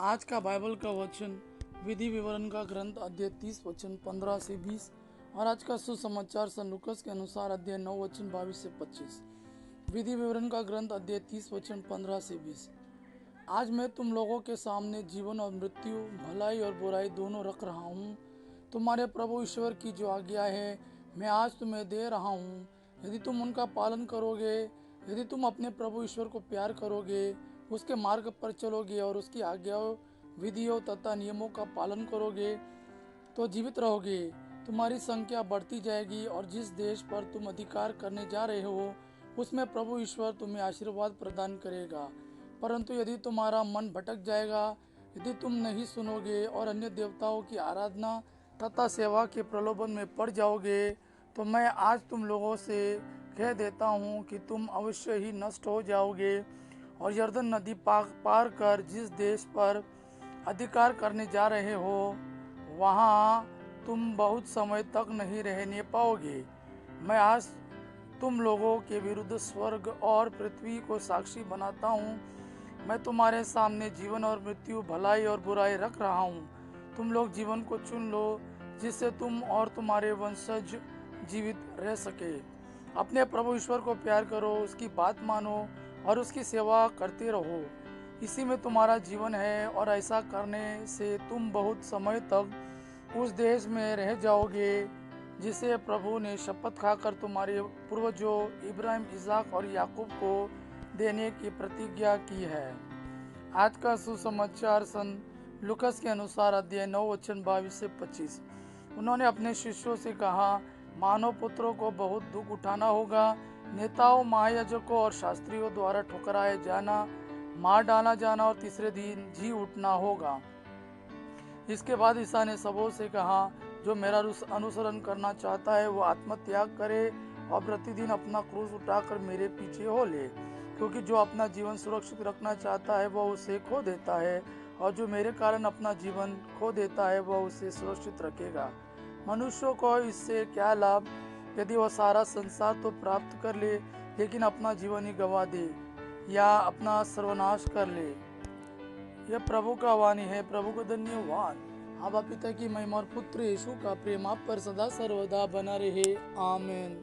आज का बाइबल का वचन विधि विवरण का ग्रंथ अध्याय 30 वचन 15 से 20 और आज का सुसमाचार सन लूकास के अनुसार अध्याय 9 वचन 22 से 25। विधि विवरण का ग्रंथ अध्याय 30 वचन 15 से 20। आज मैं तुम लोगों के सामने जीवन और मृत्यु, भलाई और बुराई दोनों रख रहा हूँ। तुम्हारे प्रभु ईश्वर की जो आज्ञा है मैं आज तुम्हें दे रहा हूँ। यदि तुम उनका पालन करोगे, यदि तुम अपने प्रभु ईश्वर को प्यार करोगे, उसके मार्ग पर चलोगे और उसकी आज्ञाओं, विधियों तथा नियमों का पालन करोगे तो जीवित रहोगे। तुम्हारी संख्या बढ़ती जाएगी और जिस देश पर तुम अधिकार करने जा रहे हो उसमें प्रभु ईश्वर तुम्हें आशीर्वाद प्रदान करेगा। परंतु यदि तुम्हारा मन भटक जाएगा, यदि तुम नहीं सुनोगे और अन्य देवताओं की आराधना तथा सेवा के प्रलोभन में पड़ जाओगे, तो मैं आज तुम लोगों से कह देता हूँ कि तुम अवश्य ही नष्ट हो जाओगे और यर्दन नदी पार कर जिस देश पर अधिकार करने जा रहे हो वहाँ तुम बहुत समय तक नहीं रहने पाओगे। मैं आज तुम लोगों के विरुद्ध स्वर्ग और पृथ्वी को साक्षी बनाता हूँ। मैं तुम्हारे सामने जीवन और मृत्यु, भलाई और बुराई रख रहा हूँ। तुम लोग जीवन को चुन लो जिससे तुम और तुम्हारे वंशज जीवित रह सके। अपने प्रभु ईश्वर को प्यार करो, उसकी बात मानो और उसकी सेवा करते रहो। इसी में तुम्हारा जीवन है और ऐसा करने से तुम बहुत समय तक उस देश में रह जाओगे जिसे प्रभु ने शपथ खाकर तुम्हारे पूर्वजों इब्राहिम, इसहाक और याकूब को देने की प्रतिज्ञा की है। आज का सुसमाचार सन लूकास के अनुसार अध्याय 9 वचन 22 से 25। उन्होंने अपने शिष्यों से कहा, मानव पुत्रों को बहुत दुख उठाना होगा। नेताओं, महायाजकों और शास्त्रियों द्वारा ठुकराए जाना, मार डाला जाना और तीसरे दिन जी उठना होगा। इसके बाद ईसा ने सबों से कहा, जो मेरा अनुसरण करना चाहता है वो आत्मत्याग करे और प्रतिदिन अपना क्रूस उठाकर मेरे पीछे हो ले। क्योंकि जो अपना जीवन सुरक्षित रखना चाहता है वह उसे खो देता है, और जो मेरे कारण अपना जीवन खो देता है वह उसे सुरक्षित रखेगा। मनुष्यों को इससे क्या लाभ यदि वह सारा संसार तो प्राप्त कर ले लेकिन अपना जीवन ही गंवा दे या अपना सर्वनाश कर ले। यह प्रभु का वाणी है। प्रभु को धन्यवाद। आबा पिता की महिमा और पुत्र यीशु का प्रेम आप पर सदा सर्वदा बना रहे। आमीन।